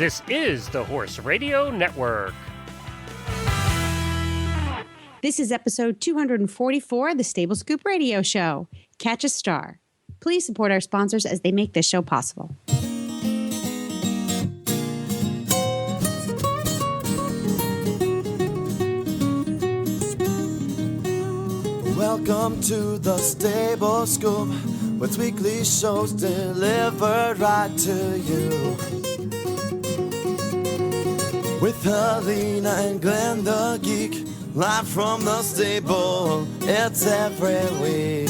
This is the Horse Radio Network. This is episode 244 of the Stable Scoop Radio Show. Catch a Star. Please support our sponsors as they make this show possible. Welcome to the Stable Scoop, with weekly shows delivered right to you. With Helena and Glenn the Geek, live from the stable, it's every week.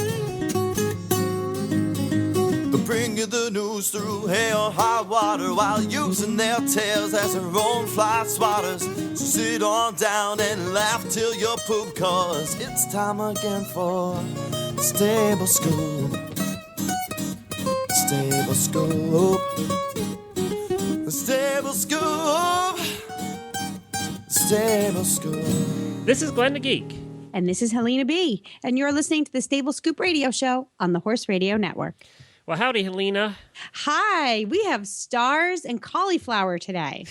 They'll bring you the news through hail or high water, while using their tails as their own fly swatters. So sit on down and laugh till you poop, cause it's time again for the Stable Scoop. Stable Scoop. The Stable Scoop. Stable Scoop. This is Glenn the Geek. And this is Helena B. And you're listening to the Stable Scoop Radio Show on the Horse Radio Network. Well, howdy, Helena. Hi, we have stars and cauliflower today.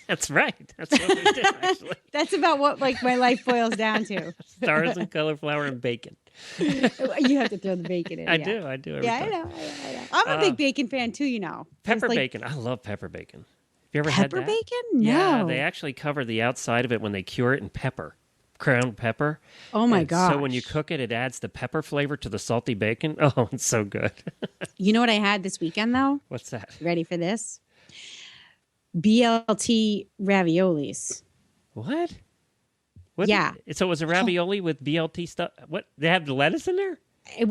That's right. That's what we did, actually. That's about what my life boils down to. Stars and cauliflower and bacon. You have to throw the bacon in. I do every time. I know. I'm a big bacon fan too, you know. Pepper bacon. I love pepper bacon. Have you ever had that? Pepper bacon? No. Yeah, they actually cover the outside of it when they cure it in pepper. Ground pepper. Oh my gosh. So when you cook it, it adds the pepper flavor to the salty bacon. Oh, it's so good. You know what I had this weekend, though? What's that? Ready for this? BLT raviolis. What? Yeah. So it was a ravioli with BLT stuff. What? They have the lettuce in there? It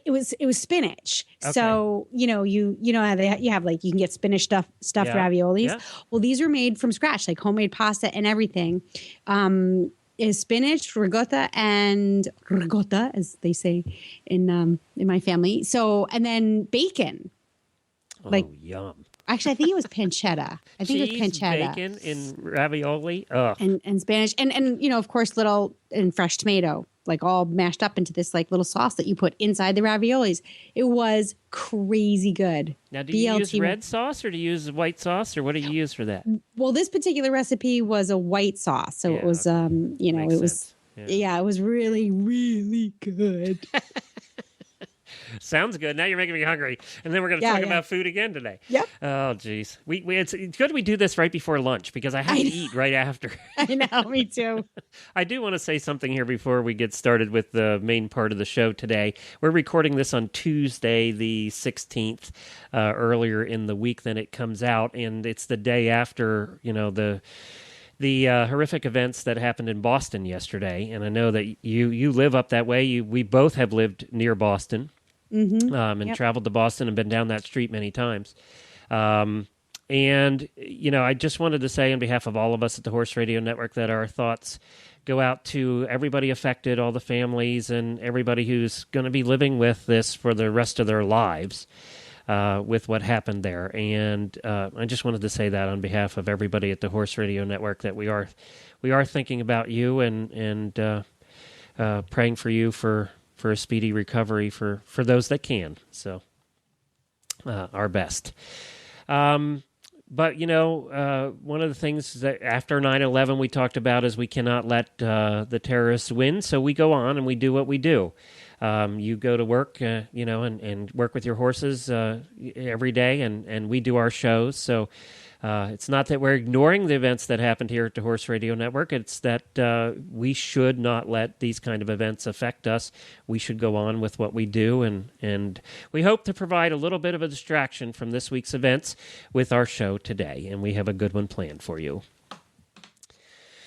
was spinach. Okay. So you know how you have you can get spinach stuffed raviolis. Yeah. Well, these are made from scratch, like homemade pasta and everything. Is spinach, ricotta, as they say in my family. So and then bacon. Oh, yum. Actually, I think it was pancetta. I think it was pancetta. Bacon in ravioli. Ugh. And Spanish. And of course, little and fresh tomato, all mashed up into this little sauce that you put inside the raviolis. It was crazy good. Now, do you use red sauce or do you use white sauce, or what do you use for that? Well, this particular recipe was a white sauce. So it was, Makes it was, sense. it was really, really good. Sounds good. Now you're making me hungry. And then we're going to talk about food again today. Yep. Oh, geez. It's good we do this right before lunch because I have to eat right after. I know, me too. I do want to say something here before we get started with the main part of the show today. We're recording this on Tuesday, the 16th, earlier in the week than it comes out. And it's the day after, the horrific events that happened in Boston yesterday. And I know that you live up that way. We both have lived near Boston. Mm-hmm. And traveled to Boston and been down that street many times. And, I just wanted to say on behalf of all of us at the Horse Radio Network that our thoughts go out to everybody affected, all the families, and everybody who's going to be living with this for the rest of their lives with what happened there. And I just wanted to say that on behalf of everybody at the Horse Radio Network that we are thinking about you and praying for you for a speedy recovery for those that can. So our best. But, one of the things that after 9/11 we talked about is we cannot let the terrorists win, so we go on and we do what we do. You go to work, and work with your horses every day, and we do our shows. So it's not that we're ignoring the events that happened here at the Horse Radio Network. It's that we should not let these kind of events affect us. We should go on with what we do, and we hope to provide a little bit of a distraction from this week's events with our show today, and we have a good one planned for you.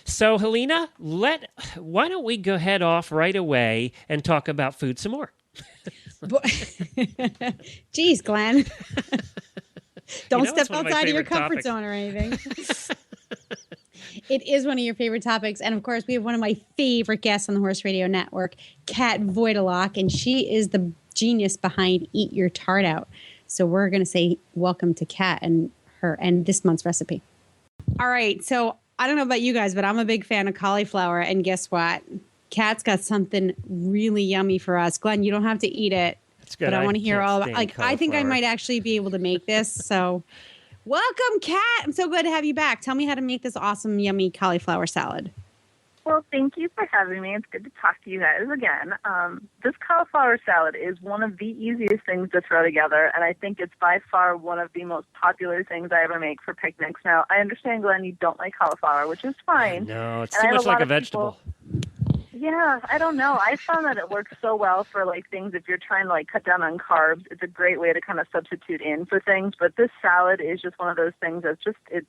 So, Helena, why don't we go head off right away and talk about food some more? Geez, Glenn. Don't step it's one outside of your comfort topics. zone or anything. It is one of your favorite topics. And of course, we have one of my favorite guests on the Horse Radio Network, Kat Voidelak, and she is the genius behind Eat Your Tart Out. So we're going to say welcome to Kat and this month's recipe. All right. So I don't know about you guys, but I'm a big fan of cauliflower. And guess what? Kat's got something really yummy for us. Glenn, you don't have to eat it. That's good. But I want to hear all about I think I might actually be able to make this. So Welcome, Kat. I'm so glad to have you back. Tell me how to make this awesome, yummy cauliflower salad. Well, thank you for having me. It's good to talk to you guys again. This cauliflower salad is one of the easiest things to throw together, and I think it's by far one of the most popular things I ever make for picnics. Now, I understand, Glenn, you don't like cauliflower, which is fine. No, it's too much like a vegetable. Yeah, I don't know. I found that it works so well for like things if you're trying to like cut down on carbs. It's a great way to kind of substitute in for things. But this salad is just one of those things that's just, it's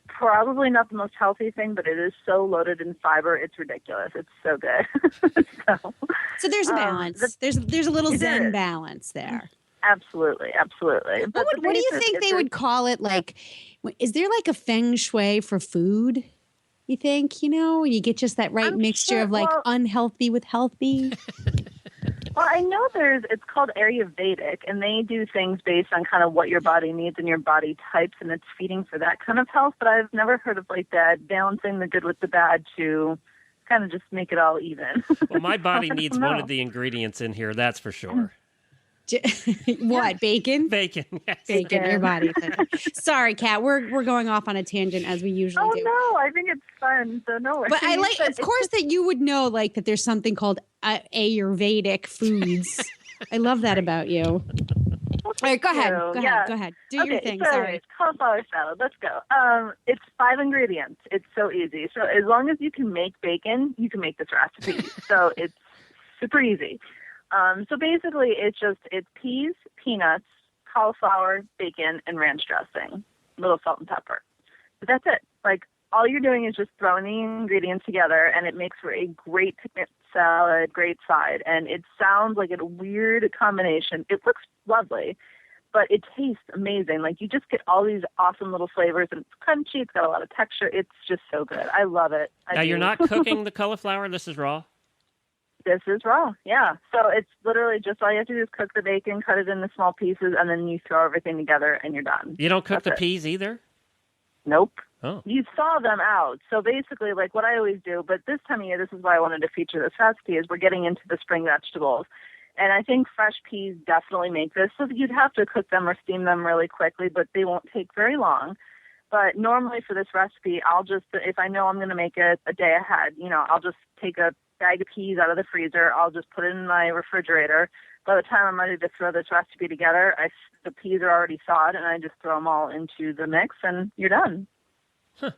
probably not the most healthy thing, but it is so loaded in fiber. It's ridiculous. It's so good. So there's a balance. There's a little zen balance there. Absolutely. But what do you think they would call it? Like, is there like a feng shui for food? You think, you get just that right mixture of like unhealthy with healthy? Well, I know it's called Ayurvedic, and they do things based on kind of what your body needs and your body types, and it's feeding for that kind of health. But I've never heard of like that, balancing the good with the bad to kind of just make it all even. Well, my body needs one of the ingredients in here, that's for sure. What, bacon? Bacon, yes. Bacon, your body. Sorry, Kat, we're going off on a tangent as we usually do. Oh no, I think it's fun, so no worries. But I like, of course, that you would know like that there's something called Ayurvedic foods. I love that about you. All right, go ahead. Do your thing. Sorry. It's cauliflower salad. Let's go. It's 5 ingredients. It's so easy. So as long as you can make bacon, you can make this recipe. So it's super easy. So basically, it's peas, peanuts, cauliflower, bacon, and ranch dressing, a little salt and pepper. But that's it. Like, all you're doing is just throwing the ingredients together, and it makes for a great picnic salad, great side. And it sounds like a weird combination. It looks lovely, but it tastes amazing. Like, you just get all these awesome little flavors, and it's crunchy. It's got a lot of texture. It's just so good. I love it. Now, you're not cooking the cauliflower? This is raw? This is raw, yeah. So it's literally just all you have to do is cook the bacon, cut it into small pieces, and then you throw everything together, and you're done. You don't cook the peas either? Nope. Oh. You thaw them out. So basically, like what I always do, but this time of year, this is why I wanted to feature this recipe, is we're getting into the spring vegetables. And I think fresh peas definitely make this. So you'd have to cook them or steam them really quickly, but they won't take very long. But normally for this recipe, I'll just, if I know I'm going to make it a day ahead, I'll just take a bag of peas out of the freezer. I'll just put it in my refrigerator. By the time I'm ready to throw this recipe together, the peas are already thawed, and I just throw them all into the mix, and you're done. Huh.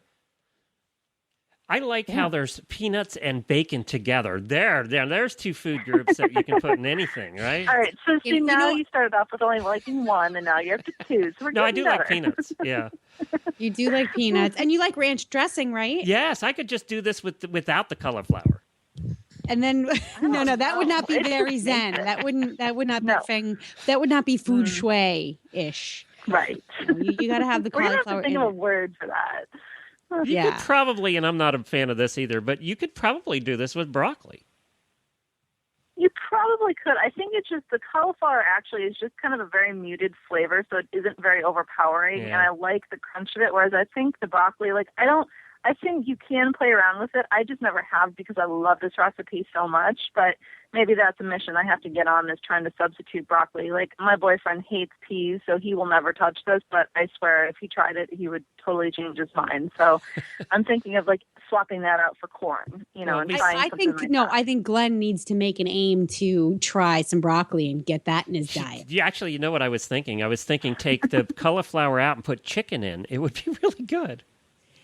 I like how there's peanuts and bacon together. There's 2 food groups that you can put in anything, right? All right. So see, now you started off with only liking 1, and now you're up to 2. So we're no, I do better. like peanuts. Yeah. You do like peanuts, and you like ranch dressing, right? Yes, I could just do this without the cauliflower. And then no, that would not be very zen. That would not be that would not be food shui-ish. Right. You got to have the cauliflower. We're gonna have to think of a word for that. You could probably, and I'm not a fan of this either, but you could probably do this with broccoli. You probably could. I think it's just the cauliflower actually is just kind of a very muted flavor, so it isn't very overpowering, and I like the crunch of it, whereas I think the broccoli, I think you can play around with it. I just never have because I love this recipe so much, but maybe that's a mission I have to get on, is trying to substitute broccoli. Like, my boyfriend hates peas, so he will never touch this, but I swear if he tried it, he would totally change his mind. So I'm thinking of, swapping that out for corn, and trying something like that. I think Glenn needs to make an aim to try some broccoli and get that in his diet. Yeah, actually, you know what I was thinking? I was thinking take the cauliflower out and put chicken in. It would be really good.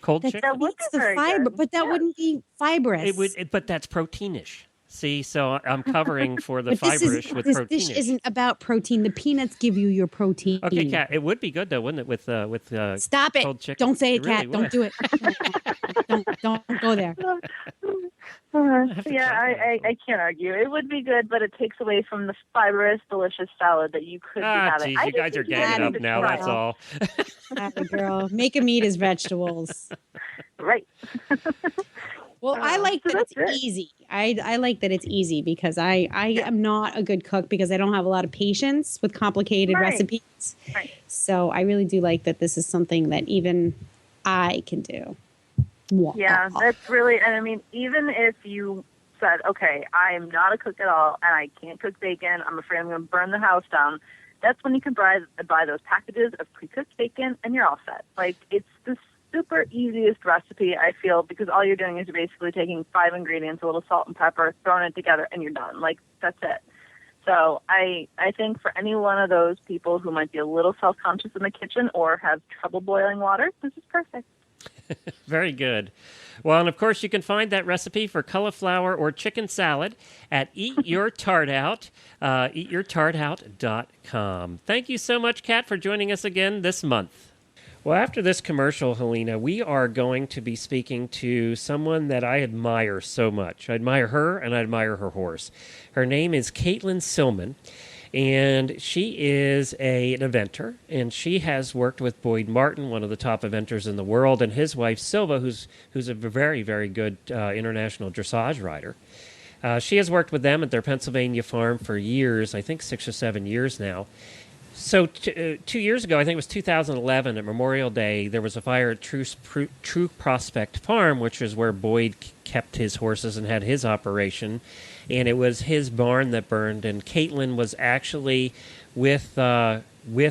Cold chicken? That would be the fiber, good. but that wouldn't be fibrous. It would, but that's proteinish. See, so I'm covering for the fiberish with proteinish. This dish isn't about protein. The peanuts give you your protein. Okay, Kat, it would be good though, wouldn't it? With Stop it! Cold chicken. Don't say it, Really Kat. Don't do it. don't go there. I can't argue. It would be good, but it takes away from the fibrous, delicious salad that you could be having. Geez, you guys are ganging up now. That's all. Girl, make him eat his vegetables. Right. Well, I like that it's easy. I like that it's easy because I am not a good cook because I don't have a lot of patience with complicated recipes. Right. So I really do like that this is something that even I can do. Yeah, that's really, and I mean, even if you said, okay, I am not a cook at all and I can't cook bacon, I'm afraid I'm going to burn the house down, that's when you can buy those packages of pre-cooked bacon, and you're all set. Like, it's the super easiest recipe, I feel, because all you're doing is you're basically taking 5 ingredients, a little salt and pepper, throwing it together, and you're done. Like, that's it. So I think for any one of those people who might be a little self-conscious in the kitchen or have trouble boiling water, this is perfect. Very good. Well, and of course, you can find that recipe for cauliflower or chicken salad at Eat Your Tart Out, eatyourtartout.com. Thank you so much, Kat, for joining us again this month. Well, after this commercial, Helena, we are going to be speaking to someone that I admire so much. I admire her, and I admire her horse. Her name is Caitlin Silman, and she is an eventer, and she has worked with Boyd Martin, one of the top eventers in the world, and his wife, Silva, who's a very, very good international dressage rider. She has worked with them at their Pennsylvania farm for years, I think 6 or 7 years now. So 2 years ago, I think it was 2011, at Memorial Day, there was a fire at True Prospect Farm, which is where Boyd kept his horses and had his operation. And it was his barn that burned. And Caitlin was actually with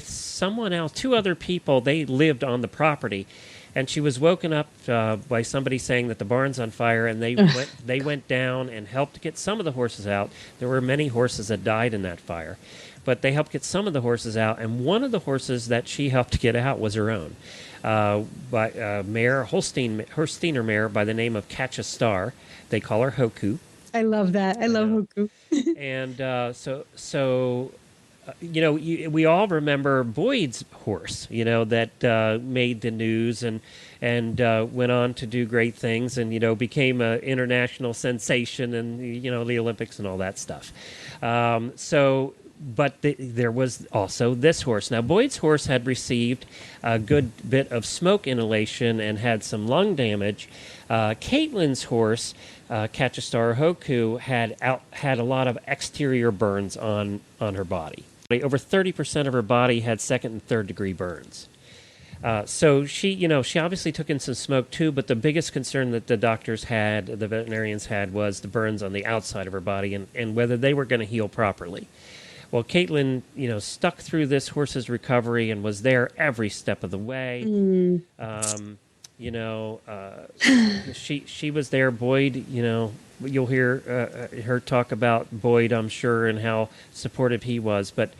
someone else, 2 other people. They lived on the property. And she was woken up by somebody saying that the barn's on fire, and they went down and helped get some of the horses out. There were many horses that died in that fire. But they helped get some of the horses out, and one of the horses that she helped get out was her own, by Holsteiner mare by the name of Catch a Star. They call her Hoku. I love that. I love Hoku. And we all remember Boyd's horse, that made the news and went on to do great things and, became an international sensation and, the Olympics and all that stuff. But there was also this horse. Now, Boyd's horse had received a good bit of smoke inhalation and had some lung damage. Caitlin's horse, Catch a Star Hoku, had a lot of exterior burns on her body. Over 30% of her body had 2nd and 3rd degree burns. So she obviously took in some smoke too, but the biggest concern that the veterinarians had, was the burns on the outside of her body and whether they were going to heal properly. Well, Caitlin, stuck through this horse's recovery and was there every step of the way. She was there. Boyd, you'll hear her talk about Boyd, I'm sure, and how supportive he was. But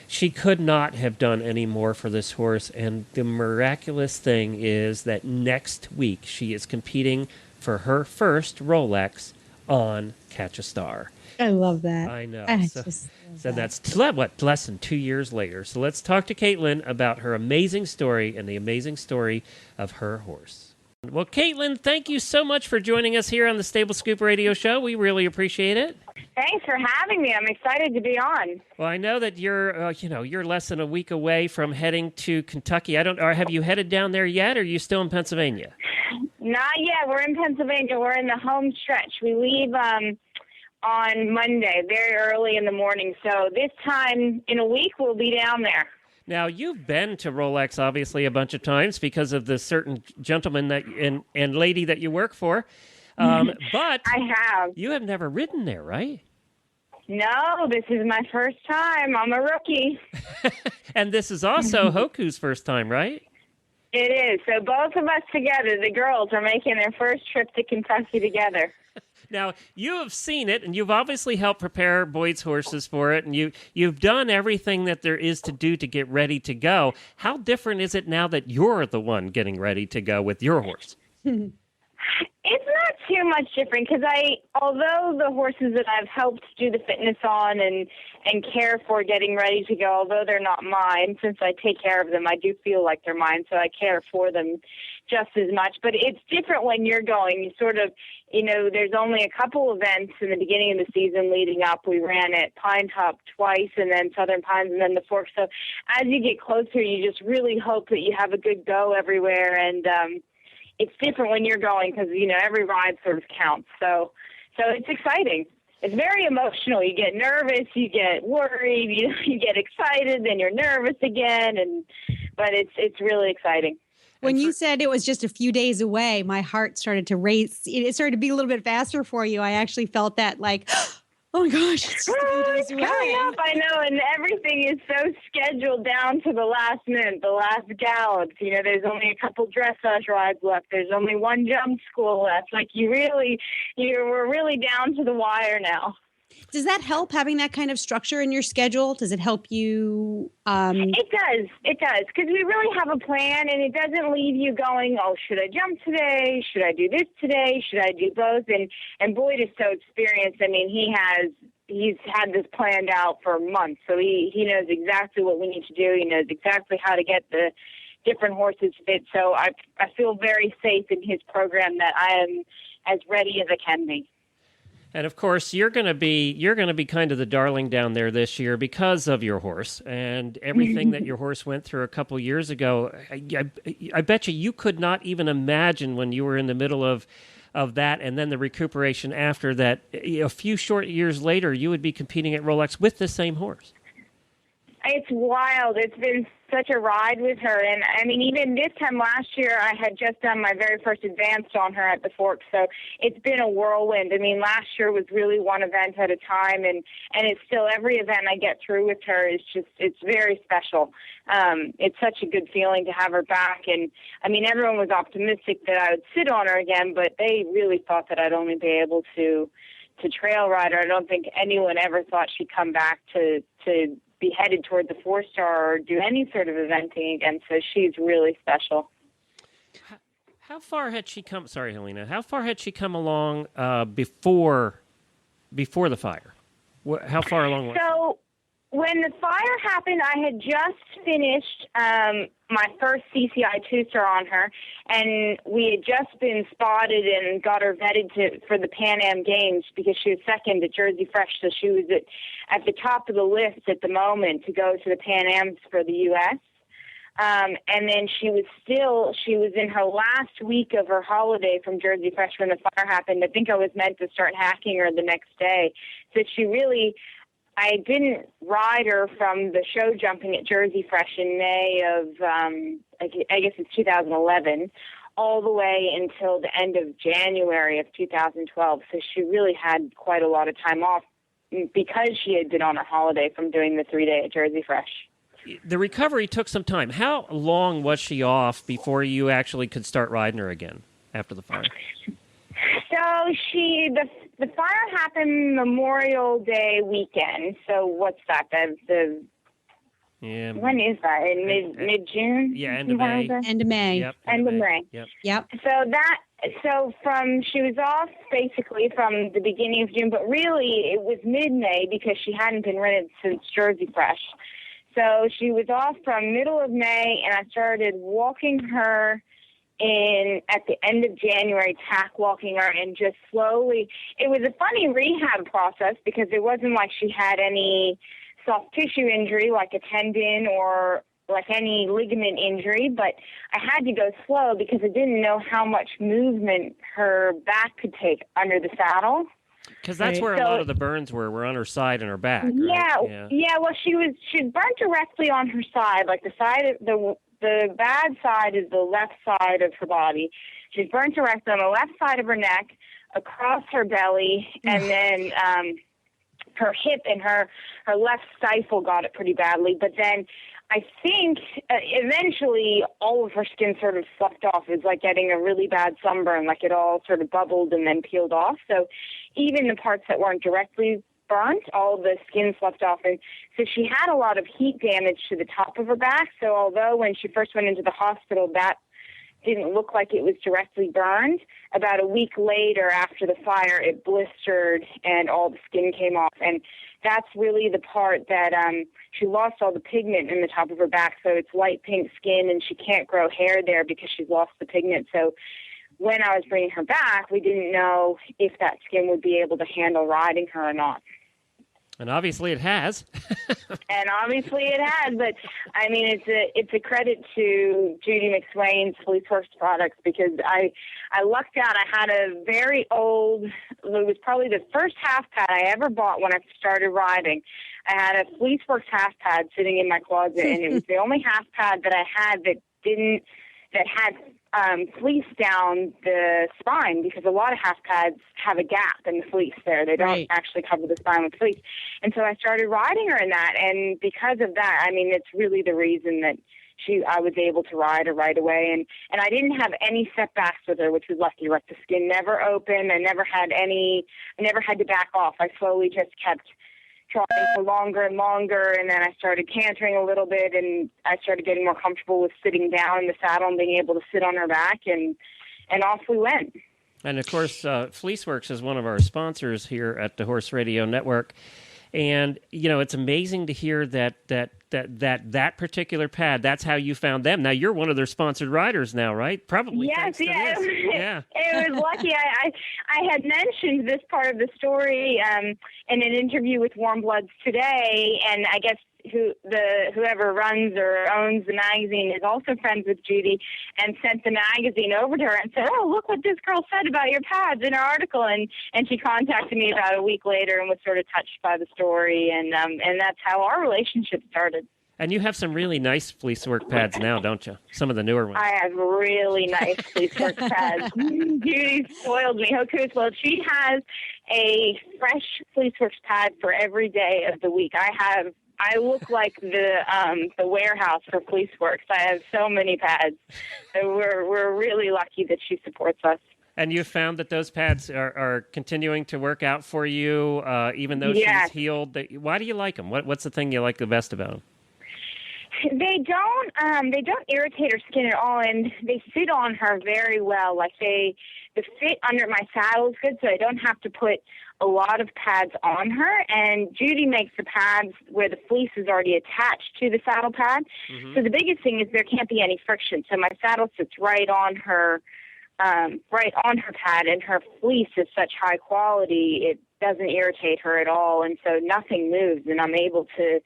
she could not have done any more for this horse. And the miraculous thing is that next week she is competing for her first Rolex on Catch a Star. I love that. I know. So that's less than 2 years later. So let's talk to Caitlin about her amazing story and the amazing story of her horse. Well, Caitlin, thank you so much for joining us here on the Stable Scoop Radio Show. We really appreciate it. Thanks for having me. I'm excited to be on. Well, I know that you're less than a week away from heading to Kentucky. Have you headed down there yet, or are you still in Pennsylvania? Not yet. We're in Pennsylvania. We're in the home stretch. We leave on Monday, very early in the morning. So this time in a week, we'll be down there. Now, you've been to Rolex, obviously, a bunch of times because of the certain gentleman and lady that you work for. But I have. You have never ridden there, right? No, this is my first time. I'm a rookie. And this is also Hoku's first time, right? It is. So both of us together, the girls, are making their first trip to Kentucky together. Now, you have seen it, and you've obviously helped prepare Boyd's horses for it, and you've done everything that there is to do to get ready to go. How different is it now that you're the one getting ready to go with your horse? It's not too much different because although the horses that I've helped do the fitness on and care for getting ready to go, although they're not mine, since I take care of them, I do feel like they're mine, so I care for them just as much. But it's different when you're going. You sort of, there's only a couple events in the beginning of the season leading up. We ran at Pine Top twice and then Southern Pines and then the Fork. So as you get closer, you just really hope that you have a good go everywhere. And it's different when you're going because, every ride sort of counts. So it's exciting. It's very emotional. You get nervous, you get worried, you get excited, then you're nervous again. But it's really exciting. When you said it was just a few days away, my heart started to race. It started to beat a little bit faster for you. I actually felt that Oh my gosh, it's just a few days It's coming away. up, I know, and everything is so scheduled down to the last minute, the last gallops. You know, there's only a couple dressage rides left. There's only one jump school left. Like, we're really down to the wire now. Does that help, having that kind of structure in your schedule? Does it help you? It does, because we really have a plan, and it doesn't leave you going, oh, should I jump today? Should I do this today? Should I do both? And Boyd is so experienced. I mean, he's had this planned out for months, so he knows exactly what we need to do. He knows exactly how to get the different horses fit. So I feel very safe in his program that I am as ready as I can be. And of course, you're going to be kind of the darling down there this year because of your horse and everything that your horse went through a couple years ago. I bet you could not even imagine when you were in the middle of that, and then the recuperation after that. A few short years later, you would be competing at Rolex with the same horse. It's wild. It's been such a ride with her. And, I mean, even this time last year, I had just done my very first advanced on her at the Forks. So it's been a whirlwind. I mean, last year was really one event at a time. And it's still every event I get through with her is just, it's very special. It's such a good feeling to have her back. And, I mean, everyone was optimistic that I would sit on her again, but they really thought that I'd only be able to trail ride her. I don't think anyone ever thought she'd come back to be headed toward the 4-star or do any sort of eventing again. So she's really special. How far had she come? Sorry, Helena. How far had she come along before the fire? How far along was she? So when the fire happened, I had just finished my first CCI 2-star on her, and we had just been spotted and got her vetted for the Pan Am Games because she was second at Jersey Fresh, so she was at the top of the list at the moment to go to the Pan Ams for the U.S. And then she was in her last week of her holiday from Jersey Fresh when the fire happened. I think I was meant to start hacking her the next day. So I didn't ride her from the show jumping at Jersey Fresh in May of, I guess it's 2011, all the way until the end of January of 2012. So she really had quite a lot of time off because she had been on her holiday from doing the 3-day at Jersey Fresh. The recovery took some time. How long was she off before you actually could start riding her again after the fire? So the fire happened Memorial Day weekend. So what's that? When is that? In mid June? Yeah, end of May. End of May. Yep, End of May. Yep. So she was off basically from the beginning of June, but really it was mid-May because she hadn't been ridden since Jersey Fresh. So she was off from middle of May, and I started walking her at the end of January, tack walking her, and just slowly. It was a funny rehab process because it wasn't like she had any soft tissue injury like a tendon or like any ligament injury, but I had to go slow because I didn't know how much movement her back could take under the saddle. Because that's where a lot of the burns were on her side and her back. Right? Yeah. Well, she's burnt directly on her side, like the side of the bad side is the left side of her body. She's burnt directly on the left side of her neck, across her belly, and then her hip and her left stifle got it pretty badly. But then I think eventually all of her skin sort of sloughed off. It was like getting a really bad sunburn, like it all sort of bubbled and then peeled off. So even the parts that weren't directly burnt, all the skin sloughed off. And so she had a lot of heat damage to the top of her back. So although when she first went into the hospital, that didn't look like it was directly burned, about a week later after the fire, it blistered and all the skin came off. And that's really the part that she lost all the pigment in the top of her back. So it's light pink skin, and she can't grow hair there because she's lost the pigment. So when I was bringing her back, we didn't know if that skin would be able to handle riding her or not. And obviously it has. And obviously it has, but I mean it's a credit to Judy McSwain's Fleeceworks products because I lucked out. I had a very old, it was probably the first half pad I ever bought when I started riding. I had a Fleeceworks half pad sitting in my closet, and it was the only half pad that I had that had fleece down the spine, because a lot of half pads have a gap in the fleece there. They don't actually cover the spine with fleece. And so I started riding her in that. And because of that, I mean, it's really the reason that I was able to ride her right away. And I didn't have any setbacks with her, which was lucky. Like, the skin never opened. I never had to back off. I slowly just kept trying for longer and longer, and then I started cantering a little bit, and I started getting more comfortable with sitting down in the saddle and being able to sit on her back, and off we went. And of course, Fleeceworks is one of our sponsors here at the Horse Radio Network, and it's amazing to hear that particular pad, that's how you found them. Now, you're one of their sponsored riders now, right? Probably. Yes, yeah. It was lucky. I had mentioned this part of the story in an interview with Warm Bloods Today, and I guess whoever runs or owns the magazine is also friends with Judy, and sent the magazine over to her and said, "Oh, look what this girl said about your pads in her article." And she contacted me about a week later and was sort of touched by the story, and that's how our relationship started. And you have some really nice Fleecework pads now, don't you? Some of the newer ones. I have really nice Fleecework pads. Judy spoiled me. Well, she has a fresh Fleeceworks pad for every day of the week. I look like the warehouse for Fleeceworks. I have so many pads. So we're really lucky that she supports us. And you found that those pads are continuing to work out for you, even though she's healed. Why do you like them? What's the thing you like the best about them? They don't irritate her skin at all, and they sit on her very well. Like, the fit under my saddle is good, so I don't have to put a lot of pads on her. And Judy makes the pads where the fleece is already attached to the saddle pad. Mm-hmm. So the biggest thing is there can't be any friction. So my saddle sits right on her pad, and her fleece is such high quality, it doesn't irritate her at all. And so nothing moves, and I'm able to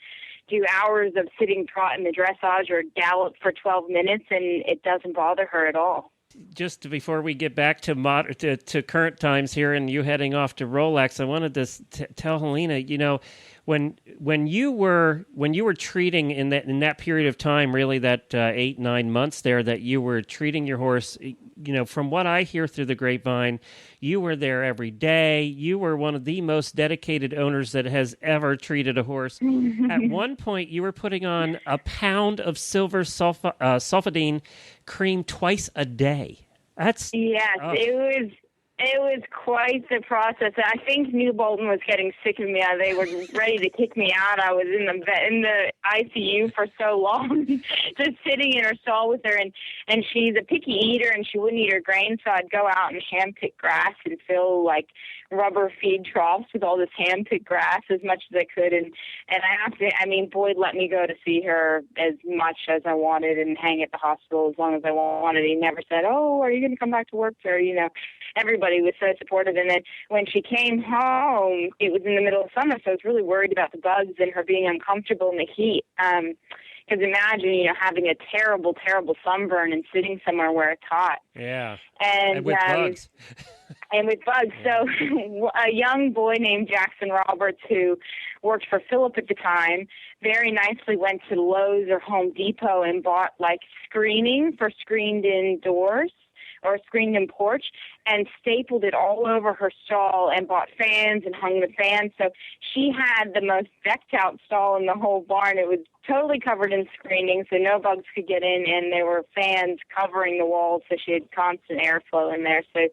do hours of sitting trot in the dressage or gallop for 12 minutes, and it doesn't bother her at all. Just before we get back to current times here and you heading off to Rolex, I wanted to tell Helena, when you were treating in that period of time, really that 8-9 months there, that you were treating your horse, from what I hear through the grapevine, you were there every day. You were one of the most dedicated owners that has ever treated a horse. At one point, you were putting on a pound of silver sulfidine cream twice a day. It was quite the process. I think New Bolton was getting sick of me. They were ready to kick me out. I was in the ICU for so long, just sitting in her stall with her. And she's a picky eater, and she wouldn't eat her grain. So I'd go out and hand-pick grass and fill, like, rubber feed troughs with all this hand-picked grass as much as I could. And Boyd let me go to see her as much as I wanted and hang at the hospital as long as I wanted. He never said, "Oh, are you going to come back to work?" Or, everybody was so supportive. And then when she came home, it was in the middle of summer, so I was really worried about the bugs and her being uncomfortable in the heat. Because imagine, having a terrible, terrible sunburn and sitting somewhere where it's hot. Yeah. And with bugs. And with bugs. So a young boy named Jackson Roberts, who worked for Philip at the time, very nicely went to Lowe's or Home Depot and bought, like, screening for screened-in doors or screened-in porch, and stapled it all over her stall and bought fans and hung the fans. So she had the most decked-out stall in the whole barn. It was totally covered in screening, so no bugs could get in, and there were fans covering the walls, so she had constant airflow in there. So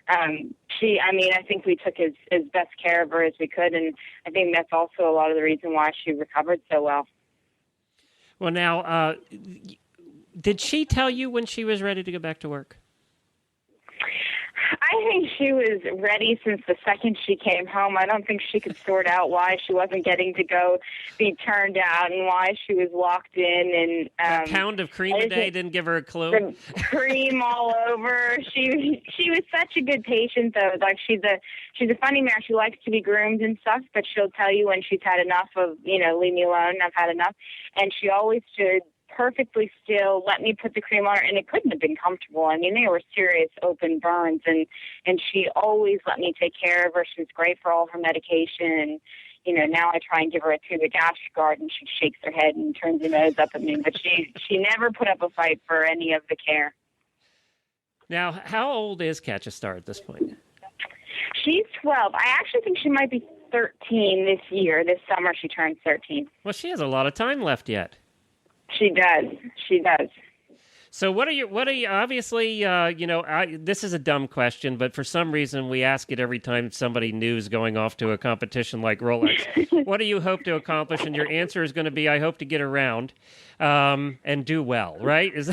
I think we took as best care of her as we could, and I think that's also a lot of the reason why she recovered so well. Well, now, did she tell you when she was ready to go back to work? I think she was ready since the second she came home. I don't think she could sort out why she wasn't getting to go be turned out and why she was locked in. And a pound of cream a day didn't give her a clue. The cream all over. She was such a good patient, though. Like, she's a funny mare. She likes to be groomed and stuff, but she'll tell you when she's had enough of, leave me alone, I've had enough. And she always stood perfectly still, let me put the cream on her, and it couldn't have been comfortable. I mean, they were serious open burns, and she always let me take care of her. She was great for all her medication, and now I try and give her a tube of Gastrogard, and she shakes her head and turns her nose up at me, but she never put up a fight for any of the care. Now, how old is Catch a Star at this point? She's 12. I actually think she might be 13 this year. This summer she turns 13. Well, she has a lot of time left yet. She does. She does. So what are you, obviously, this is a dumb question, but for some reason we ask it every time somebody new is going off to a competition like Rolex. What do you hope to accomplish? And your answer is going to be, I hope to get around and do well, right? Is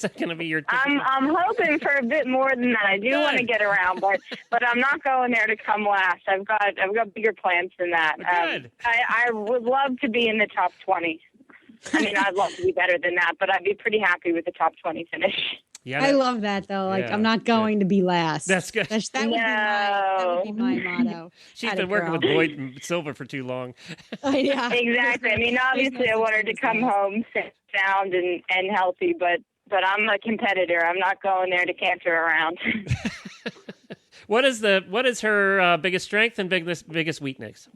that going to be your typical... I'm hoping for a bit more than that. I do want to get around, but I'm not going there to come last. I've got bigger plans than that. Good. I would love to be in the top 20. I mean, I'd love to be better than that, but I'd be pretty happy with the top 20 finish. Yeah, I love that, though. Like, yeah, I'm not going to be last. That's good. That would be my motto. She's been working with Lloyd and Silver for too long. Yeah. Exactly. I mean, obviously, I want her to come home sound and healthy, but I'm a competitor. I'm not going there to canter around. What is her biggest strength and biggest weakness?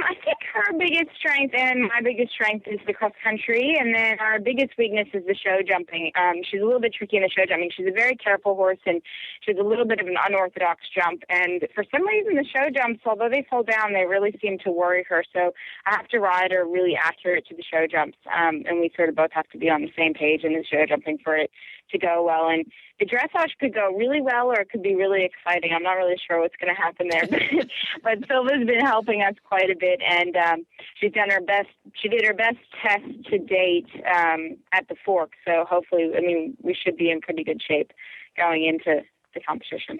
I think her biggest strength and my biggest strength is the cross country, and then our biggest weakness is the show jumping. She's a little bit tricky in the show jumping. She's a very careful horse, and she has a little bit of an unorthodox jump. And for some reason, the show jumps, although they fall down, they really seem to worry her. So I have to ride her really accurate to the show jumps, and we sort of both have to be on the same page in the show jumping for it to go well. And the dressage could go really well, or it could be really exciting. I'm not really sure what's going to happen there, but Silva's been helping us quite a bit, and she's done her best. She did her best test to date at the Fork. So hopefully, I mean, we should be in pretty good shape going into the competition.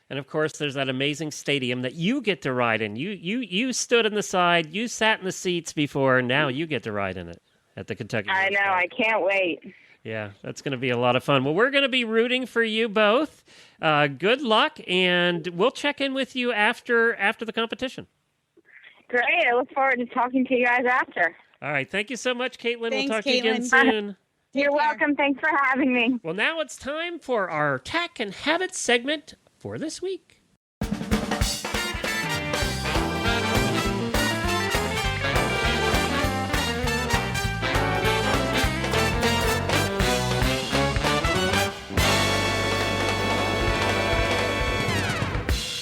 And of course, there's that amazing stadium that you get to ride in. You stood on the side, you sat in the seats before, and now you get to ride in it at the Kentucky. I know. I can't wait. Yeah, that's going to be a lot of fun. Well, we're going to be rooting for you both. Good luck, and we'll check in with you after the competition. Great. I look forward to talking to you guys after. All right. Thank you so much, Caitlin. Thanks, we'll talk to you again Caitlin. soon. You're welcome. Thanks for having me. Well, now it's time for our Tack and Habits segment for this week.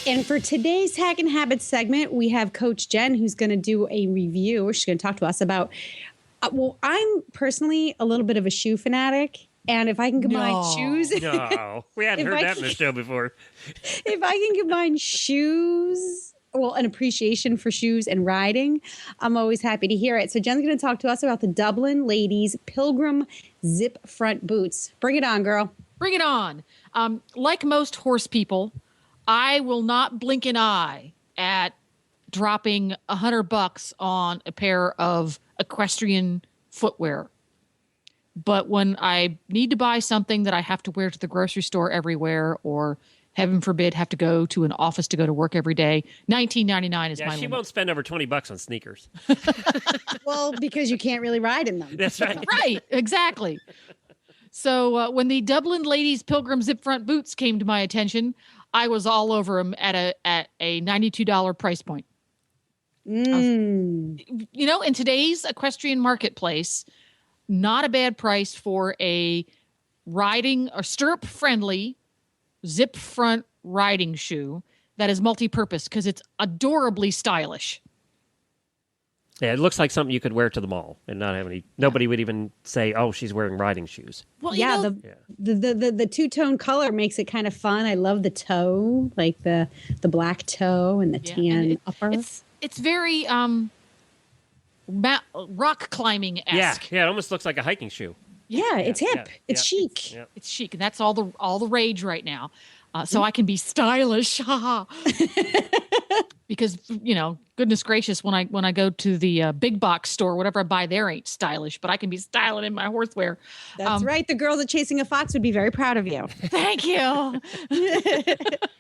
And for today's Tack and Habits segment, we have Coach Jen, who's going to do a review. She's going to talk to us about, I'm personally a little bit of a shoe fanatic. And if I can combine shoes. No, we hadn't heard that in the show before. If I can combine shoes, an appreciation for shoes and riding, I'm always happy to hear it. So Jen's going to talk to us about the Dublin Ladies Pilgrim Zip Front Boots. Bring it on, girl. Bring it on. Like most horse people, I will not blink an eye at dropping $100 on a pair of equestrian footwear. But when I need to buy something that I have to wear to the grocery store everywhere, or heaven forbid, have to go to an office to go to work every day, $19.99 is my limit. She won't spend over $20 on sneakers. Well, because you can't really ride in them. That's right. Right, exactly. So when the Dublin Ladies Pilgrim Zip Front Boots came to my attention, I was all over them at a $92 price point. In today's equestrian marketplace, not a bad price for a riding or stirrup-friendly zip front riding shoe that is multi-purpose because it's adorably stylish. Yeah, it looks like something you could wear to the mall and not have any. Nobody would even say, "Oh, she's wearing riding shoes." Well, the two-tone color makes it kind of fun. I love the toe, like the black toe and the tan upper. It's very rock climbing-esque. Yeah, it almost looks like a hiking shoe. Yeah, it's hip. It's chic. It's chic, and that's all the rage right now. So I can be stylish, because goodness gracious, when I go to the big box store, whatever I buy there ain't stylish, but I can be styling in my horsewear. That's right. The girls at Chasing a Fox would be very proud of you. Thank you.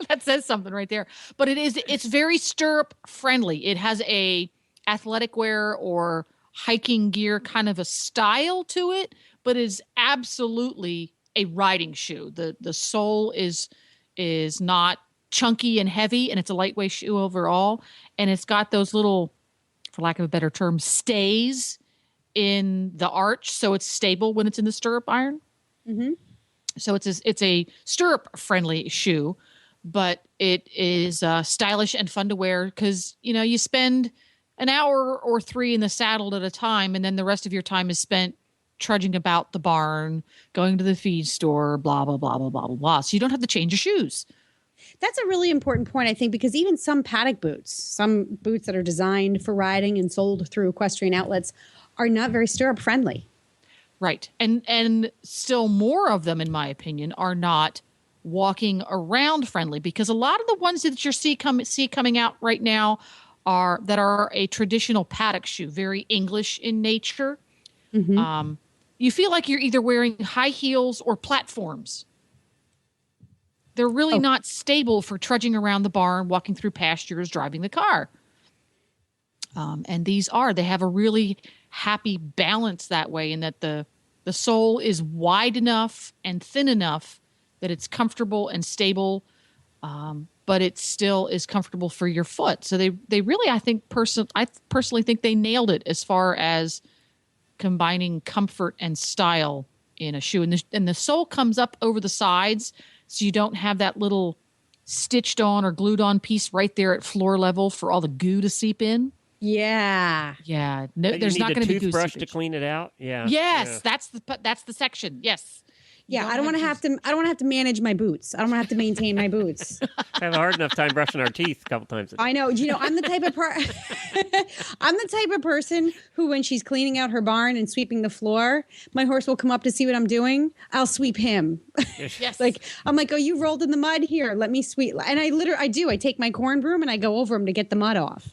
That says something right there. But it's very stirrup friendly. It has a athletic wear or hiking gear kind of a style to it, but is absolutely a riding shoe. The sole is not chunky and heavy, and it's a lightweight shoe overall. And it's got those little, for lack of a better term, stays in the arch, so it's stable when it's in the stirrup iron. Mm-hmm. So it's a stirrup friendly shoe, but it is stylish and fun to wear because, you spend an hour or 3 in the saddle at a time, and then the rest of your time is spent trudging about the barn, going to the feed store, blah, blah, blah, blah, blah, blah, blah. So you don't have to change your shoes. That's a really important point, I think, because even some paddock boots, some boots that are designed for riding and sold through equestrian outlets are not very stirrup friendly. Right. And still more of them, in my opinion, are not walking around friendly, because a lot of the ones that you see coming out right now are a traditional paddock shoe, very English in nature. Mm-hmm. You feel like you're either wearing high heels or platforms. They're really not stable for trudging around the barn, walking through pastures, driving the car. And they have a really happy balance that way, in that the sole is wide enough and thin enough that it's comfortable and stable, but it still is comfortable for your foot. So they really, I personally think they nailed it as far as combining comfort and style in a shoe. And the sole comes up over the sides, so you don't have that little stitched on or glued on piece right there at floor level for all the goo to seep in. Yeah. Yeah. No, there's not going to be goo toothbrush seepage to clean it out. Yeah. Yes, yeah. that's the section. Yes. Yeah, I don't want to have to. I don't want to have to manage my boots. I don't want to have to maintain my boots. I have a hard enough time brushing our teeth a couple times a day. I know. I'm the type of I'm the type of person who, when she's cleaning out her barn and sweeping the floor, my horse will come up to see what I'm doing. I'll sweep him. Yes. I'm like, oh, you rolled in the mud here. Let me sweep. And I do. I take my corn broom and I go over him to get the mud off.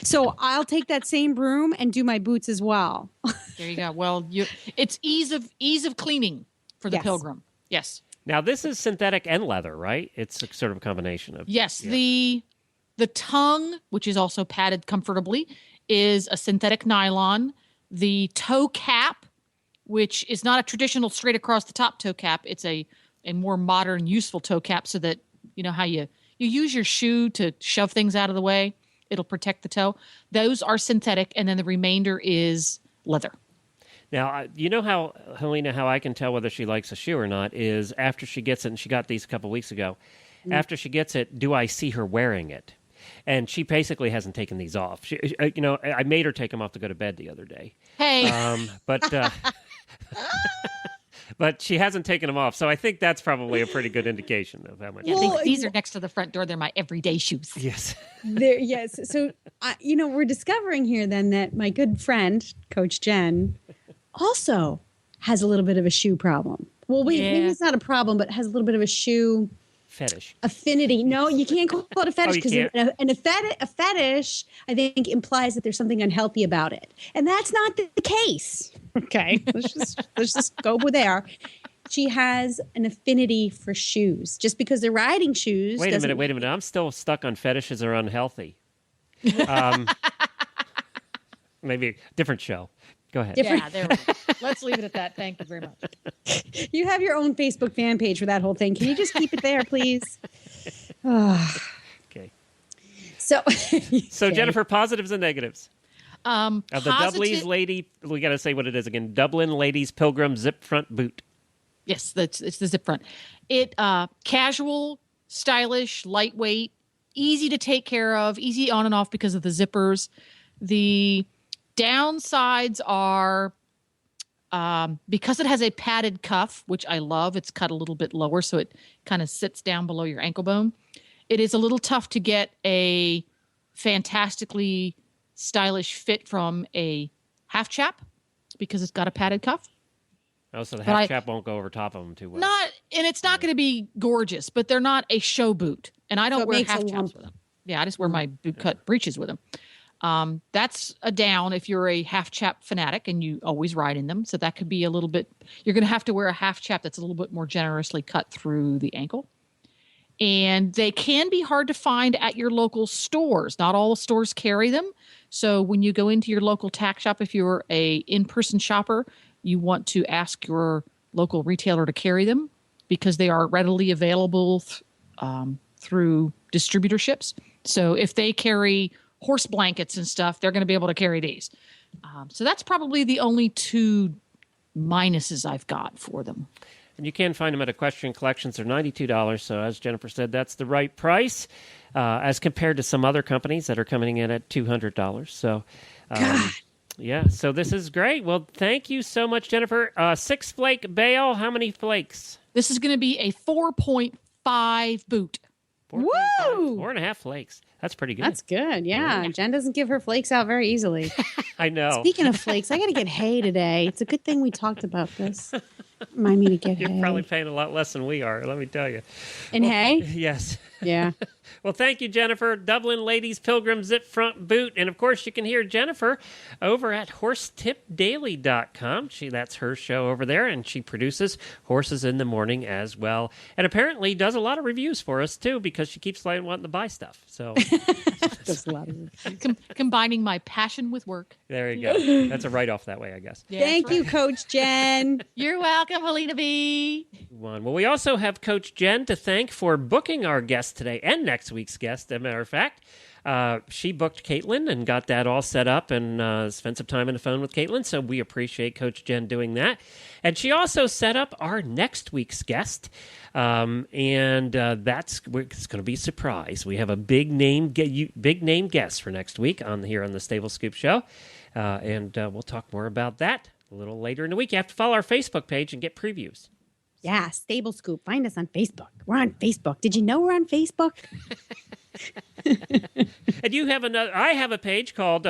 So I'll take that same broom and do my boots as well. There you go. Well, it's ease of cleaning for the Pilgrim. Yes. Now, this is synthetic and leather, right? It's a sort of a combination of. Yes. Yeah. The tongue, which is also padded comfortably, is a synthetic nylon. The toe cap, which is not a traditional straight across the top toe cap. It's a more modern, useful toe cap, so that, how you use your shoe to shove things out of the way. It'll protect the toe. Those are synthetic, and then the remainder is leather. Now, you know how, Helena, how I can tell whether she likes a shoe or not is after she gets it, and she got these a couple weeks ago, after she gets it, do I see her wearing it? And she basically hasn't taken these off. I made her take them off to go to bed the other day. Hey. But she hasn't taken them off. So I think that's probably a pretty good indication of how much. Yeah, these are next to the front door. They're my everyday shoes. Yes. Yes. So, we're discovering here then that my good friend, Coach Jen, also has a little bit of a shoe problem. Well, maybe it's not a problem, but has a little bit of a shoe fetish. Affinity. No, you can't call it a fetish, because a fetish, I think, implies that there's something unhealthy about it, and that's not the case. Okay, let's just go there. She has an affinity for shoes, just because they're riding shoes. Wait a minute. I'm still stuck on fetishes are unhealthy. Maybe a different show. Go ahead. Yeah, there we go. Let's leave it at that. Thank you very much. You have your own Facebook fan page for that whole thing. Can you just keep it there, please? Okay. So, Jennifer, positives and negatives. Of the Dublin's Lady, we got to say what it is again. Dublin Ladies Pilgrim Zip Front Boot. Yes, it's the zip front. It casual, stylish, lightweight, easy to take care of, easy on and off because of the zippers. The downsides are because it has a padded cuff, which I love. It's cut a little bit lower, so it kind of sits down below your ankle bone. It is a little tough to get a fantastically stylish fit from a half chap because it's got a padded cuff. Oh, so the half chap won't go over top of them too well. It's not going to be gorgeous, but they're not a show boot, and I don't wear half chaps with them. Yeah, I just wear my boot cut breeches with them. That's a down if you're a half chap fanatic and you always ride in them. So that could be a little bit, you're going to have to wear a half chap that's a little bit more generously cut through the ankle. And they can be hard to find at your local stores. Not all stores carry them. So when you go into your local tack shop, if you're a in-person shopper, you want to ask your local retailer to carry them because they are readily available through distributorships. So if they carry horse blankets and stuff, they're going to be able to carry these. So that's probably the only two minuses I've got for them. And you can find them at Equestrian Collections. They're $92. So as Jennifer said, that's the right price as compared to some other companies that are coming in at $200. So, yeah, so this is great. Well, thank you so much, Jennifer. 6-flake bale, how many flakes? This is going to be a 4.5 boot. 4.5. Woo! 4.5 flakes. That's pretty good. That's good. Yeah. Jen doesn't give her flakes out very easily. I know. Speaking of flakes, I got to get hay today. It's a good thing we talked about this. Remind me to get hay. You're probably paying a lot less than we are, let me tell you. In hay? Yes. Yeah. Well, thank you, Jennifer. Dublin Ladies Pilgrim Zip Front Boot. And, of course, you can hear Jennifer over at horsetipdaily.com. That's her show over there, and she produces Horses in the Morning as well. And apparently does a lot of reviews for us, too, because she keeps wanting to buy stuff. So That's a lot of Combining my passion with work. there you go. That's a write-off that way, I guess. Yeah, Thank that's you, right. Coach Jen. You're welcome, Helena B. Well, we also have Coach Jen to thank for booking our guest today and next week's guest, as a matter of fact. She booked Caitlin and got that all set up and spent some time on the phone with Caitlin, so we appreciate Coach Jen doing that. And she also set up our next week's guest, and it's going to be a surprise. We have a big name guest for next week here on the Stable Scoop Show, and we'll talk more about that a little later in the week. You have to follow our Facebook page and get previews. Yeah, Stable Scoop. Find us on Facebook. We're on Facebook. Did you know we're on Facebook? And you have I have a page called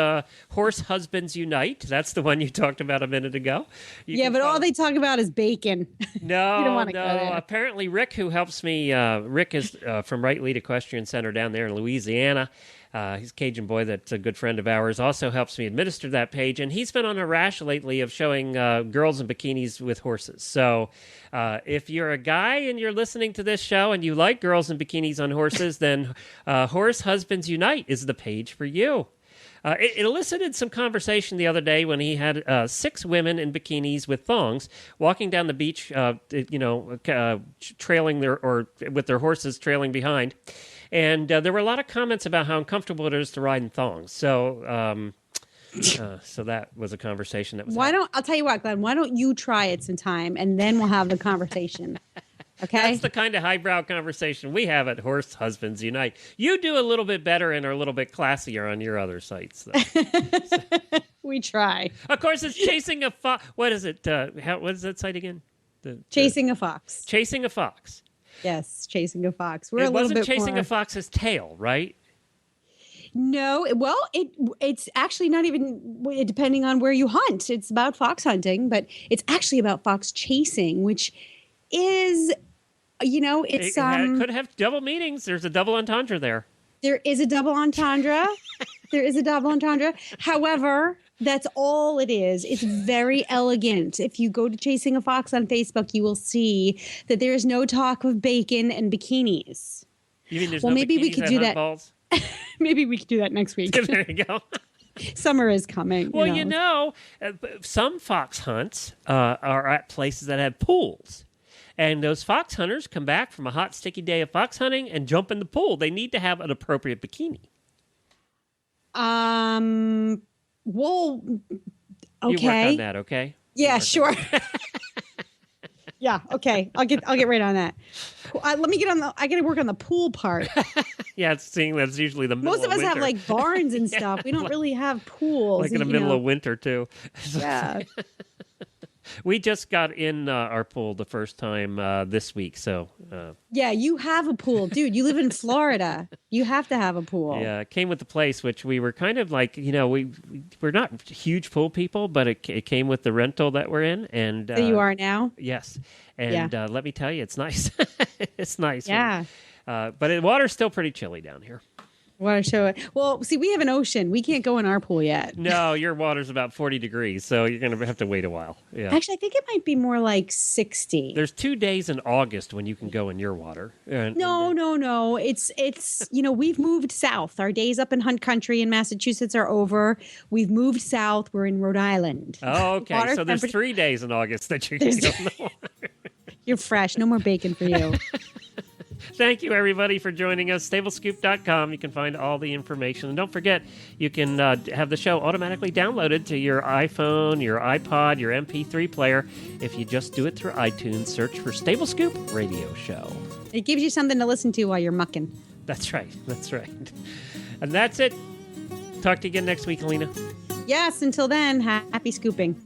Horse Husbands Unite. That's the one you talked about a minute ago. But all they talk about is bacon. No, You don't wanna go there. Apparently, Rick, who helps me, Rick is from Right Lead Equestrian Center down there in Louisiana. He's a Cajun boy that's a good friend of ours, also helps me administer that page. And he's been on a rash lately of showing girls in bikinis with horses. So if you're a guy and you're listening to this show and you like girls in bikinis on horses, then Horse Husbands Unite is the page for you. It elicited some conversation the other day when he had 6 women in bikinis with thongs walking down the beach, trailing with their horses trailing behind. And there were a lot of comments about how uncomfortable it is to ride in thongs. So, so that was a conversation that was. I'll tell you what, Glenn. Why don't you try it sometime, and then we'll have the conversation. Okay. That's the kind of highbrow conversation we have at Horse Husbands Unite. You do a little bit better and are a little bit classier on your other sites, though. We try. Of course, it's Chasing a Fox. What is it? What is that site again? Chasing a Fox. Chasing a Fox. Yes, Chasing a Fox. We're It a little wasn't bit Chasing more... a Fox's tail, right? No, well, it's actually not even depending on where you hunt. It's about fox hunting, but it's actually about fox chasing, which is, it's it could have double meanings. There's a double entendre there. There is a double entendre. There is a double entendre. However, that's all it is. It's very elegant. If you go to Chasing a Fox on Facebook, you will see that there is no talk of bacon and bikinis. You mean there's Well, no maybe we bikinis could that do hunt that. balls? Maybe we could do that next week. There you go. Summer is coming. Well, some fox hunts are at places that have pools. And those fox hunters come back from a hot, sticky day of fox hunting and jump in the pool. They need to have an appropriate bikini. Well, okay. You work on that, okay? Yeah, sure. Yeah, okay. I'll get right on that. Let me get on I got to work on the pool part. Yeah, that's usually the middle Most of us winter. have like barns and stuff. We don't really have pools. Like in the middle of winter, too. Yeah. We just got in our pool the first time this week, so... Yeah, you have a pool. Dude, you live in Florida. You have to have a pool. Yeah, it came with the place, which we were kind of like, we're not huge pool people, but it came with the rental that we're in. And So you are now? Yes. And let me tell you, it's nice. It's nice. Yeah. But the water's still pretty chilly down here. Want to show it? Well, see, we have an ocean. We can't go in our pool yet. No, your water's about 40 degrees, so you're going to have to wait a while. Yeah. Actually, I think it might be more like 60. There's 2 days in August when you can go in your water. No. It's we've moved south. Our days up in Hunt Country in Massachusetts are over. We've moved south. We're in Rhode Island. Oh, okay. Water So there's 3 days in August that you can go in the water. You're fresh. No more bacon for you. Thank you, everybody, for joining us. Stablescoop.com. You can find all the information. And don't forget, you can have the show automatically downloaded to your iPhone, your iPod, your MP3 player. If you just do it through iTunes, search for Stable Scoop Radio Show. It gives you something to listen to while you're mucking. That's right. That's right. And that's it. Talk to you again next week, Alina. Yes, until then, happy scooping.